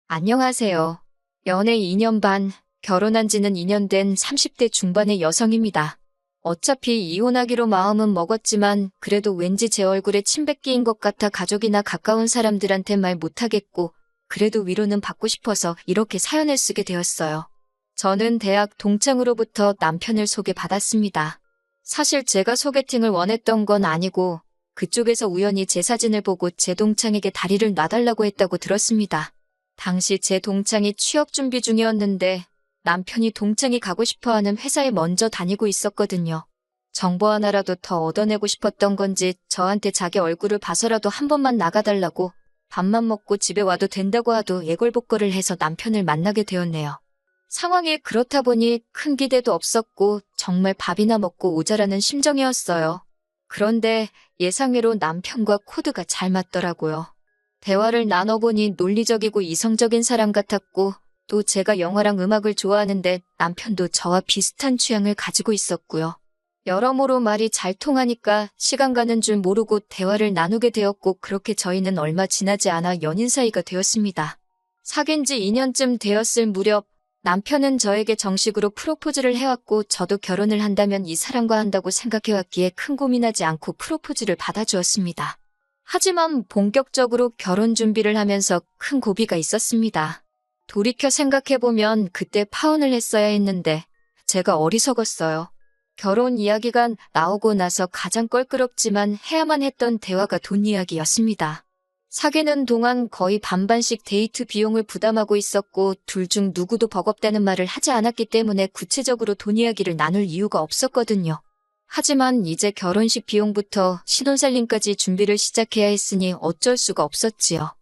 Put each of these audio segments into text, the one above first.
안녕하세요. 연애 2년 반, 결혼한 지는 2년 된 30대 중반의 여성입니다. 어차피 이혼하기로 마음은 먹었지만 그래도 왠지 제 얼굴에 침 뱉기인 것 같아 가족이나 가까운 사람들한테 말 못하겠고 그래도 위로는 받고 싶어서 이렇게 사연을 쓰게 되었어요. 저는 대학 동창으로부터 남편을 소개받았습니다. 사실 제가 소개팅을 원했던 건 아니고 그쪽에서 우연히 제 사진을 보고 제 동창에게 다리를 놔달라고 했다고 들었습니다. 당시 제 동창이 취업 준비 중이었는데 남편이 동창이 가고 싶어하는 회사에 먼저 다니고 있었거든요. 정보 하나라도 더 얻어내고 싶었던 건지 저한테 자기 얼굴을 봐서라도 한 번만 나가달라고 밥만 먹고 집에 와도 된다고 하도 애걸복걸을 해서 남편을 만나게 되었네요. 상황이 그렇다 보니 큰 기대도 없었고 정말 밥이나 먹고 오자라는 심정이었어요. 그런데 예상외로 남편과 코드가 잘 맞더라고요. 대화를 나눠보니 논리적이고 이성적인 사람 같았고 또 제가 영화랑 음악을 좋아하는데 남편도 저와 비슷한 취향을 가지고 있었고요. 여러모로 말이 잘 통하니까 시간 가는 줄 모르고 대화를 나누게 되었고 그렇게 저희는 얼마 지나지 않아 연인 사이가 되었습니다. 사귄 지 2년쯤 되었을 무렵 남편은 저에게 정식으로 프로포즈를 해왔고 저도 결혼을 한다면 이 사람과 한다고 생각해왔기에 큰 고민하지 않고 프로포즈를 받아주었습니다. 하지만 본격적으로 결혼 준비를 하면서 큰 고비가 있었습니다. 돌이켜 생각해보면 그때 파혼을 했어야 했는데 제가 어리석었어요. 결혼 이야기가 나오고 나서 가장 껄끄럽지만 해야만 했던 대화가 돈 이야기였습니다. 사귀는 동안 거의 반반씩 데이트 비용을 부담하고 있었고 둘 중 누구도 버겁다는 말을 하지 않았기 때문에 구체적으로 돈 이야기를 나눌 이유가 없었거든요. 하지만 이제 결혼식 비용부터 신혼살림까지 준비를 시작해야 했으니 어쩔 수가 없었지요.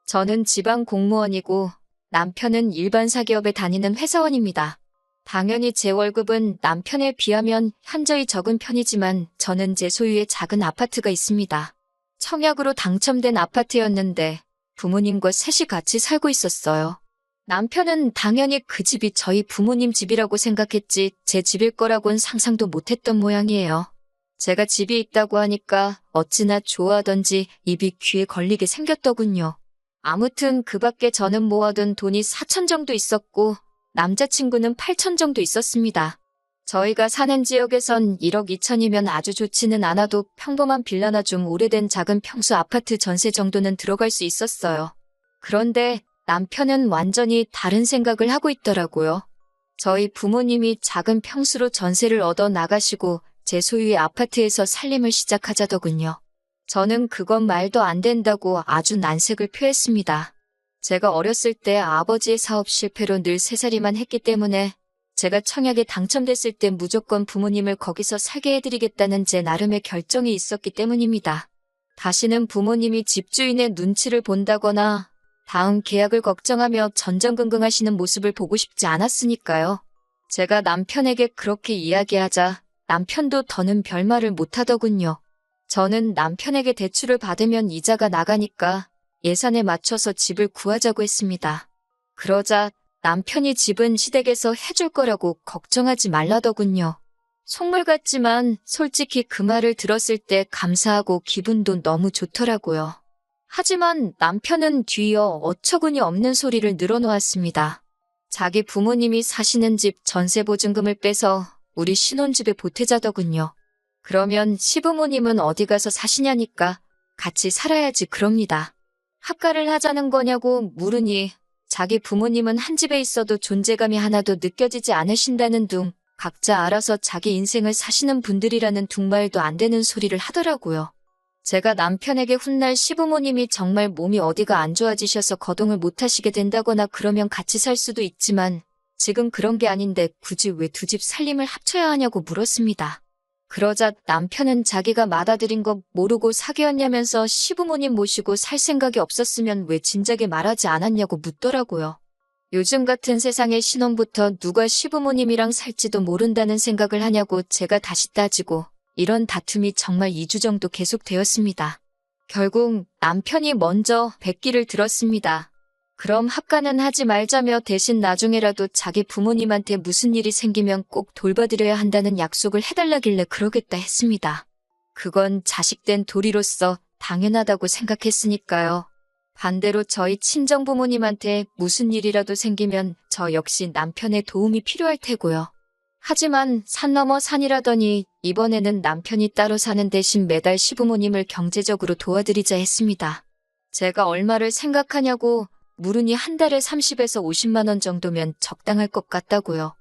저는 지방 공무원이고 남편은 일반 사기업에 다니는 회사원입니다. 당연히 제 월급은 남편에 비하면 현저히 적은 편이지만 저는 제 소유의 작은 아파트가 있습니다. 청약으로 당첨된 아파트였는데 부모님과 셋이 같이 살고 있었어요. 남편은 당연히 그 집이 저희 부모님 집이라고 생각했지 제 집일 거라고는 상상도 못했던 모양이에요. 제가 집이 있다고 하니까 어찌나 좋아하던지 입이 귀에 걸리게 생겼더군요. 아무튼 그 밖에 저는 모아둔 돈이 4천 정도 있었고 남자친구는 8천 정도 있었습니다. 저희가 사는 지역에선 1억 2천이면 아주 좋지는 않아도 평범한 빌라나 좀 오래된 작은 평수 아파트 전세 정도는 들어갈 수 있었어요. 그런데 남편은 완전히 다른 생각을 하고 있더라고요. 저희 부모님이 작은 평수로 전세를 얻어 나가시고 제 소유의 아파트에서 살림을 시작하자더군요. 저는 그건 말도 안 된다고 아주 난색을 표했습니다. 제가 어렸을 때 아버지의 사업 실패로 늘 새살이만 했기 때문에 제가 청약에 당첨됐을 때 무조건 부모님을 거기서 살게 해드리겠다는 제 나름의 결정이 있었기 때문입니다. 다시는 부모님이 집주인의 눈치를 본다거나 다음 계약을 걱정하며 전전긍긍하시는 모습을 보고 싶지 않았으니까요. 제가 남편에게 그렇게 이야기하자 남편도 더는 별말을 못하더군요. 저는 남편에게 대출을 받으면 이자가 나가니까 예산에 맞춰서 집을 구하자고 했습니다. 그러자 남편이 집은 시댁에서 해줄 거라고 걱정하지 말라더군요. 속물 같지만 솔직히 그 말을 들었을 때 감사하고 기분도 너무 좋더라고요. 하지만 남편은 뒤이어 어처구니 없는 소리를 늘어놓았습니다. 자기 부모님이 사시는 집 전세보증금을 빼서 우리 신혼집에 보태자더군요. 그러면 시부모님은 어디 가서 사시냐니까 같이 살아야지 그럽니다. 합가를 하자는 거냐고 물으니 자기 부모님은 한 집에 있어도 존재감이 하나도 느껴지지 않으신다는 둥 각자 알아서 자기 인생을 사시는 분들이라는 둥말도 안 되는 소리를 하더라고요. 제가 남편에게 훗날 시부모님이 정말 몸이 어디가 안 좋아지셔서 거동을 못 하시게 된다거나 그러면 같이 살 수도 있지만 지금 그런 게 아닌데 굳이 왜 두 집 살림을 합쳐야 하냐고 물었습니다. 그러자 남편은 자기가 맏아들인 거 모르고 사귀었냐면서 시부모님 모시고 살 생각이 없었으면 왜 진작에 말하지 않았냐고 묻더라고요. 요즘 같은 세상에 신혼부터 누가 시부모님이랑 살지도 모른다는 생각을 하냐고 제가 다시 따지고 이런 다툼이 정말 2주 정도 계속되었습니다. 결국 남편이 먼저 백기를 들었습니다. 그럼 합가는 하지 말자며 대신 나중에라도 자기 부모님한테 무슨 일이 생기면 꼭 돌봐드려야 한다는 약속을 해달라길래 그러겠다 했습니다. 그건 자식된 도리로서 당연하다고 생각했으니까요. 반대로 저희 친정부모님한테 무슨 일이라도 생기면 저 역시 남편의 도움이 필요할 테고요. 하지만 산 넘어 산이라더니 이번에는 남편이 따로 사는 대신 매달 시부모님을 경제적으로 도와드리자 했습니다. 제가 얼마를 생각하냐고 물으니 한 달에 30에서 50만 원 정도면 적당할 것 같다고요.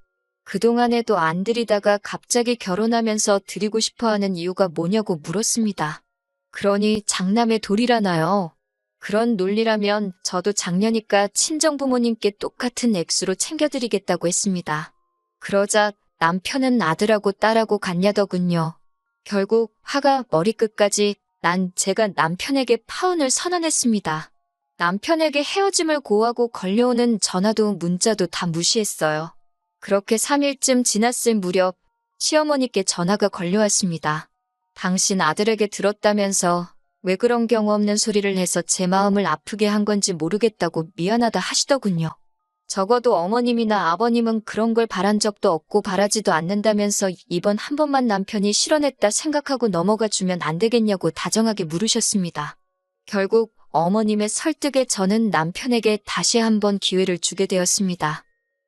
그동안에도 안 드리다가 갑자기 결혼하면서 드리고 싶어하는 이유가 뭐냐고 물었습니다. 그러니 장남의 도리라나요? 그런 논리라면 저도 작년이니까 친정부모님께 똑같은 액수로 챙겨드리겠다고 했습니다. 그러자 남편은 아들하고 딸하고 같냐더군요. 결국 화가 머리끝까지 난 제가 남편에게 파혼을 선언했습니다. 남편에게 헤어짐을 고하고 걸려오는 전화도 문자도 다 무시했어요. 그렇게 3일쯤 지났을 무렵 시어머니께 전화가 걸려왔습니다. 당신 아들에게 들었다면서 왜 그런 경우 없는 소리를 해서 제 마음을 아프게 한 건지 모르겠다고 미안하다 하시더군요. 적어도 어머님이나 아버님은 그런 걸 바란 적도 없고 바라지도 않는다면서 이번 한 번만 남편이 실언했다 생각하고 넘어가 주면 안 되겠냐고 다정하게 물으셨습니다. 결국 어머님의 설득에 저는 남편에게 다시 한 번 기회를 주게 되었습니다.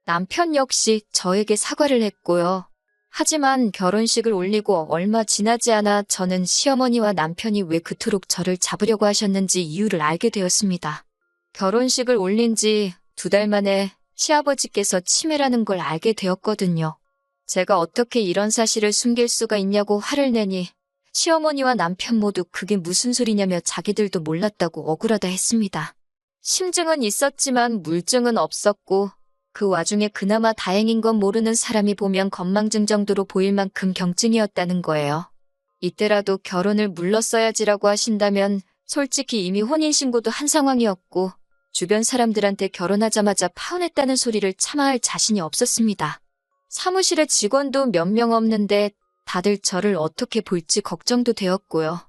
남편 역시 저에게 사과를 했고요. 하지만 결혼식을 올리고 얼마 지나지 않아 저는 시어머니와 남편이 왜 그토록 저를 잡으려고 하셨는지 이유를 알게 되었습니다. 결혼식을 올린 지 2달 만에 시아버지께서 치매라는 걸 알게 되었거든요. 제가 어떻게 이런 사실을 숨길 수가 있냐고 화를 내니 시어머니와 남편 모두 그게 무슨 소리냐며 자기들도 몰랐다고 억울하다 했습니다. 심증은 있었지만 물증은 없었고 그 와중에 그나마 다행인 건 모르는 사람이 보면 건망증 정도로 보일 만큼 경증이었다는 거예요. 이때라도 결혼을 물렀어야지라고 하신다면 솔직히 이미 혼인신고도 한 상황이었고 주변 사람들한테 결혼하자마자 파혼했다는 소리를 참아 할 자신이 없었습니다. 사무실에 직원도 몇 명 없는데 다들 저를 어떻게 볼지 걱정도 되었고요.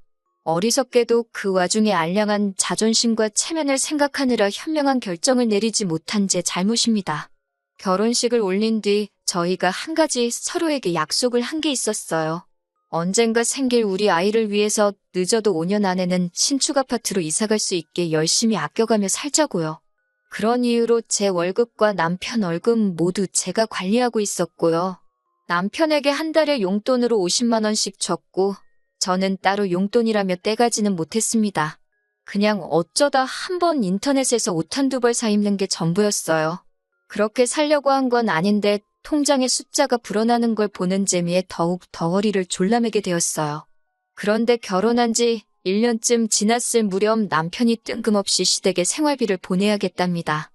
어리석게도 그 와중에 알량한 자존심과 체면을 생각하느라 현명한 결정을 내리지 못한 제 잘못입니다. 결혼식을 올린 뒤 저희가 한 가지 서로에게 약속을 한 게 있었어요. 언젠가 생길 우리 아이를 위해서 늦어도 5년 안에는 신축 아파트로 이사갈 수 있게 열심히 아껴가며 살자고요. 그런 이유로 제 월급과 남편 월급 모두 제가 관리하고 있었고요. 남편에게 한 달에 용돈으로 50만 원씩 줬고 저는 따로 용돈이라며 떼가지는 못했습니다. 그냥 어쩌다 한 번 인터넷에서 옷 한두 벌 사 입는 게 전부였어요. 그렇게 살려고 한 건 아닌데 통장에 숫자가 불어나는 걸 보는 재미에 더욱 덩어리를 졸라매게 되었어요. 그런데 결혼한 지 1년쯤 지났을 무렵 남편이 뜬금없이 시댁에 생활비를 보내야겠답니다.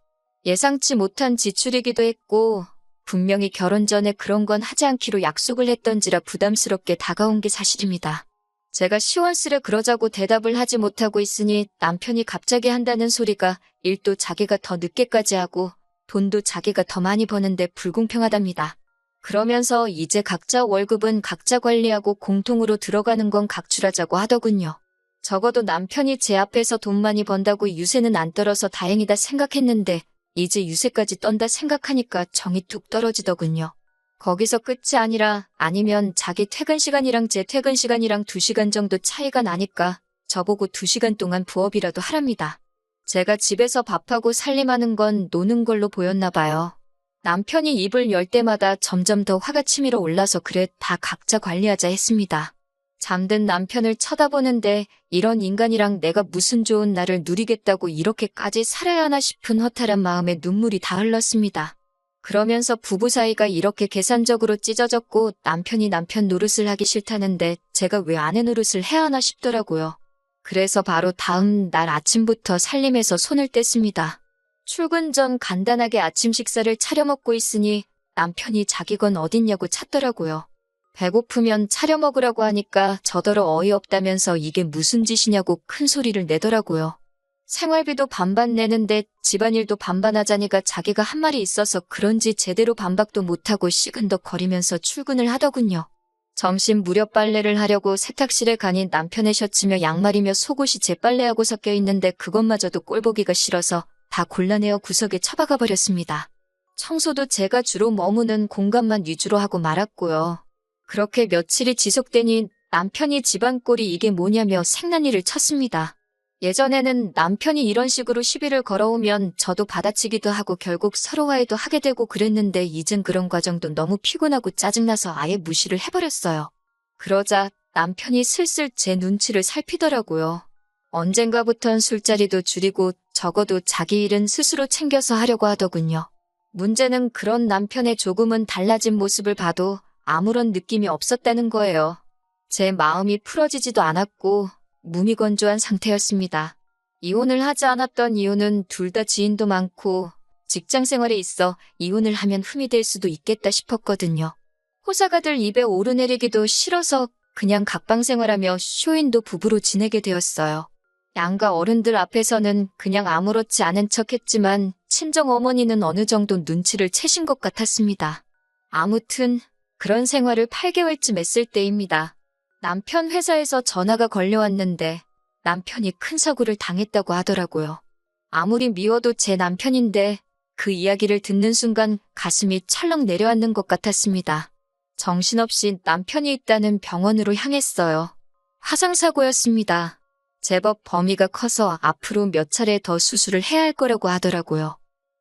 예상치 못한 지출이기도 했고 분명히 결혼 전에 그런 건 하지 않기로 약속을 했던지라 부담스럽게 다가온 게 사실입니다. 제가 시원스레 그러자고 대답을 하지 못하고 있으니 남편이 갑자기 한다는 소리가 일도 자기가 더 늦게까지 하고 돈도 자기가 더 많이 버는데 불공평하답니다. 그러면서 이제 각자 월급은 각자 관리하고 공통으로 들어가는 건 각출하자고 하더군요. 적어도 남편이 제 앞에서 돈 많이 번다고 유세는 안 떨어서 다행이다 생각했는데 이제 유세까지 떤다 생각하니까 정이 툭 떨어지더군요. 거기서 끝이 아니라 아니면 자기 퇴근 시간이랑 제 퇴근 시간이랑 2시간 정도 차이가 나니까 저보고 2시간 동안 부업이라도 하랍니다. 제가 집에서 밥하고 살림하는 건 노는 걸로 보였나 봐요. 남편이 입을 열 때마다 점점 더 화가 치밀어 올라서 그래 다 각자 관리하자 했습니다. 잠든 남편을 쳐다보는데 이런 인간이랑 내가 무슨 좋은 날을 누리겠다고 이렇게까지 살아야 하나 싶은 허탈한 마음에 눈물이 다 흘렀습니다. 그러면서 부부 사이가 이렇게 계산적으로 찢어졌고 남편이 남편 노릇을 하기 싫다는데 제가 왜 아내 노릇을 해야 하나 싶더라고요. 그래서 바로 다음 날 아침부터 살림에서 손을 뗐습니다. 출근 전 간단하게 아침 식사를 차려 먹고 있으니 남편이 자기 건 어딨냐고 찾더라고요. 배고프면 차려 먹으라고 하니까 저더러 어이없다면서 이게 무슨 짓이냐고 큰 소리를 내더라고요. 생활비도 반반 내는데 집안일도 반반 하자니까 자기가 한 말이 있어서 그런지 제대로 반박도 못하고 시근덕거리면서 출근을 하더군요. 점심 무렵 빨래를 하려고 세탁실에 가니 남편의 셔츠며 양말이며 속옷이 제 빨래하고 섞여 있는데 그것마저도 꼴보기가 싫어서 다 골라내어 구석에 처박아 버렸습니다. 청소도 제가 주로 머무는 공간만 위주로 하고 말았고요. 그렇게 며칠이 지속되니 남편이 집안 꼴이 이게 뭐냐며 생난리를 쳤습니다. 예전에는 남편이 이런 식으로 시비를 걸어오면 저도 받아치기도 하고 결국 서로 화해도 하게 되고 그랬는데 이젠 그런 과정도 너무 피곤하고 짜증나서 아예 무시를 해버렸어요. 그러자 남편이 슬슬 제 눈치를 살피더라고요. 언젠가부턴 술자리도 줄이고 적어도 자기 일은 스스로 챙겨서 하려고 하더군요. 문제는 그런 남편의 조금은 달라진 모습을 봐도 아무런 느낌이 없었다는 거예요. 제 마음이 풀어지지도 않았고 무미건조한 상태였습니다. 이혼을 하지 않았던 이유는 둘 다 지인도 많고 직장 생활에 있어 이혼을 하면 흠이 될 수도 있겠다 싶었거든요. 호사가들 입에 오르내리기도 싫어서 그냥 각방 생활하며 쇼윈도 부부로 지내게 되었어요. 양가 어른들 앞에서는 그냥 아무렇지 않은 척했지만 친정 어머니는 어느 정도 눈치를 채신 것 같았습니다. 아무튼 그런 생활을 8개월쯤 했을 때입니다. 남편 회사에서 전화가 걸려왔는데 남편이 큰 사고를 당했다고 하더라고요. 아무리 미워도 제 남편인데 그 이야기를 듣는 순간 가슴이 철렁 내려앉는 것 같았습니다. 정신없이 남편이 있다는 병원으로 향했어요. 화상사고였습니다. 제법 범위가 커서 앞으로 몇 차례 더 수술을 해야 할 거라고 하더라고요.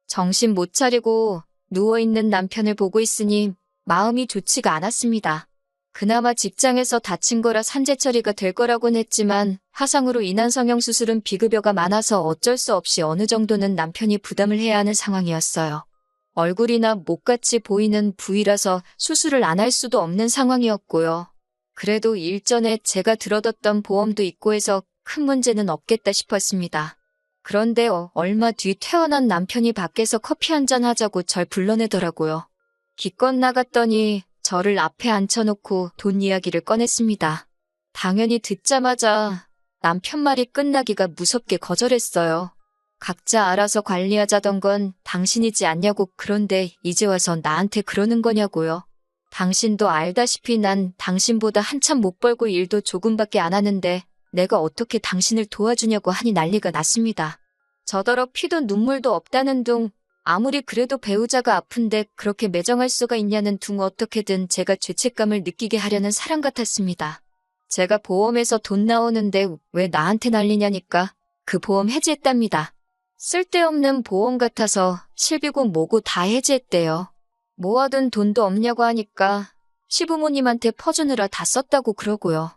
정신 못 차리고 누워있는 남편을 보고 있으니 마음이 좋지가 않았습니다. 그나마 직장에서 다친 거라 산재 처리가 될 거라고는 했지만 화상으로 인한 성형수술은 비급여가 많아서 어쩔 수 없이 어느 정도는 남편이 부담을 해야 하는 상황이었어요. 얼굴이나 목같이 보이는 부위라서 수술을 안 할 수도 없는 상황이었고요. 그래도 일전에 제가 들어뒀던 보험도 있고 해서 큰 문제는 없겠다 싶었습니다. 그런데 얼마 뒤 퇴원한 남편이 밖에서 커피 한잔 하자고 절 불러내더라고요. 기껏 나갔더니 저를 앞에 앉혀놓고 돈 이야기를 꺼냈습니다. 당연히 듣자마자 남편 말이 끝나기가 무섭게 거절했어요. 각자 알아서 관리하자던 건 당신이지 않냐고. 그런데 이제 와서 나한테 그러는 거냐고요. 당신도 알다시피 난 당신보다 한참 못 벌고 일도 조금밖에 안 하는데 내가 어떻게 당신을 도와주냐고 하니 난리가 났습니다. 저더러 피도 눈물도 없다는 둥, 아무리 그래도 배우자가 아픈데 그렇게 매정할 수가 있냐는 둥, 어떻게든 제가 죄책감을 느끼게 하려는 사람 같았습니다. 제가 보험에서 돈 나오는데 왜 나한테 난리냐니까 그 보험 해지했답니다. 쓸데없는 보험 같아서 실비고 뭐고 다 해지했대요. 모아둔 돈도 없냐고 하니까 시부모님한테 퍼주느라 다 썼다고 그러고요.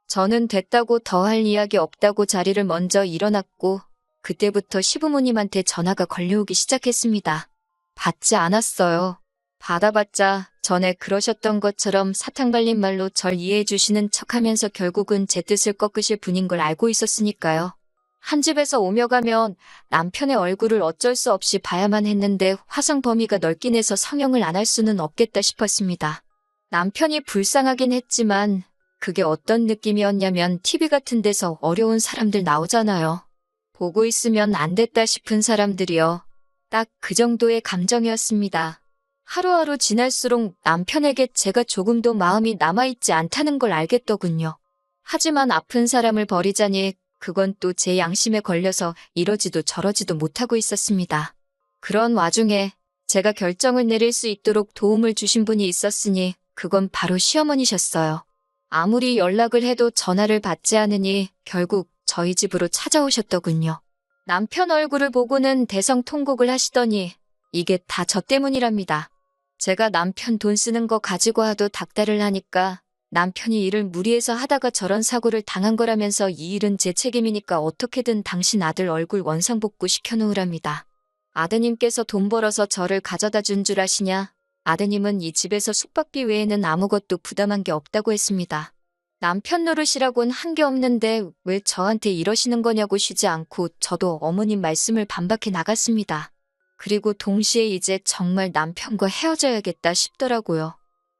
저는 됐다고 더 할 이야기 없다고 자리를 먼저 일어났고 그때부터 시부모님한테 전화가 걸려오기 시작했습니다. 받지 않았어요. 받아봤자 전에 그러셨던 것처럼 사탕 발린 말로 절 이해해 주시는 척하면서 결국은 제 뜻을 꺾으실 분인 걸 알고 있었으니까요. 한 집에서 오며 가면 남편의 얼굴을 어쩔 수 없이 봐야만 했는데 화상 범위가 넓긴 해서 성형을 안 할 수는 없겠다 싶었습니다. 남편이 불쌍하긴 했지만 그게 어떤 느낌이었냐면 TV 같은 데서 어려운 사람들 나오잖아요. 보고 있으면 안 됐다 싶은 사람들이요. 딱 그 정도의 감정이었습니다. 하루하루 지날수록 남편에게 제가 조금도 마음이 남아있지 않다는 걸 알겠더군요. 하지만 아픈 사람을 버리자니 그건 또 제 양심에 걸려서 이러지도 저러지도 못하고 있었습니다. 그런 와중에 제가 결정을 내릴 수 있도록 도움을 주신 분이 있었으니 그건 바로 시어머니셨어요. 아무리 연락을 해도 전화를 받지 않으니 결국 저희 집으로 찾아오셨더군요. 남편 얼굴을 보고는 대성통곡을 하시더니 이게 다 저 때문이랍니다. 제가 남편 돈 쓰는 거 가지고 와도 닥달을 하니까 남편이 일을 무리해서 하다가 저런 사고를 당한 거라면서 이 일은 제 책임이니까 어떻게든 당신 아들 얼굴 원상복구 시켜놓으랍니다. 아드님께서 돈 벌어서 저를 가져다 준 줄 아시냐? 아드님은 이 집에서 숙박비 외에는 아무것도 부담한 게 없다고 했습니다. 남편 노릇이라곤 한 게 없는데 왜 저한테 이러시는 거냐고 쉬지 않고 저도 어머님 말씀을 반박해 나갔습니다. 그리고 동시에 이제 정말 남편과 헤어져야겠다 싶더라고요.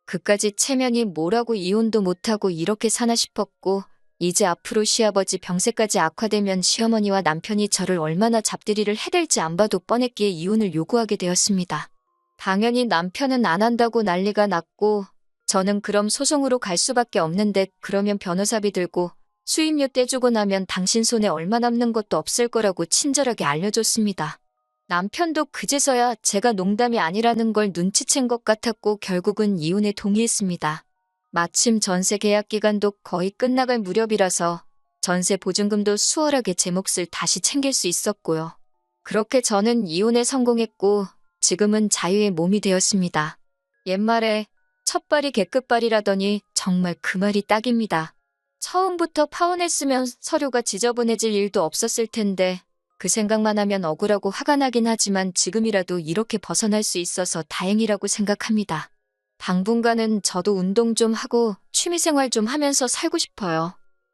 그까지 체면이 뭐라고 이혼도 못하고 이렇게 사나 싶었고 이제 앞으로 시아버지 병세까지 악화되면 시어머니와 남편이 저를 얼마나 잡들이를 해댈지 안 봐도 뻔했기에 이혼을 요구하게 되었습니다. 당연히 남편은 안 한다고 난리가 났고 저는 그럼 소송으로 갈 수밖에 없는데 그러면 변호사비 들고 수임료 떼주고 나면 당신 손에 얼마 남는 것도 없을 거라고 친절하게 알려줬습니다. 남편도 그제서야 제가 농담이 아니라는 걸 눈치챈 것 같았고 결국은 이혼에 동의했습니다. 마침 전세 계약 기간도 거의 끝나갈 무렵이라서 전세 보증금도 수월하게 제 몫을 다시 챙길 수 있었고요. 그렇게 저는 이혼에 성공했고 지금은 자유의 몸이 되었습니다. 옛말에 첫발이 개끝발이라더니 정말 그 말이 딱입니다. 처음부터 파혼했으면 서류가 지저분해질 일도 없었을 텐데 그 생각만 하면 억울하고 화가 나긴 하지만 지금이라도 이렇게 벗어날 수 있어서 다행이라고 생각합니다. 당분간은 저도 운동 좀 하고 취미생활 좀 하면서 살고 싶어요.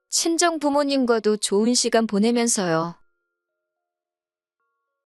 친정 부모님과도 좋은 시간 보내면서요.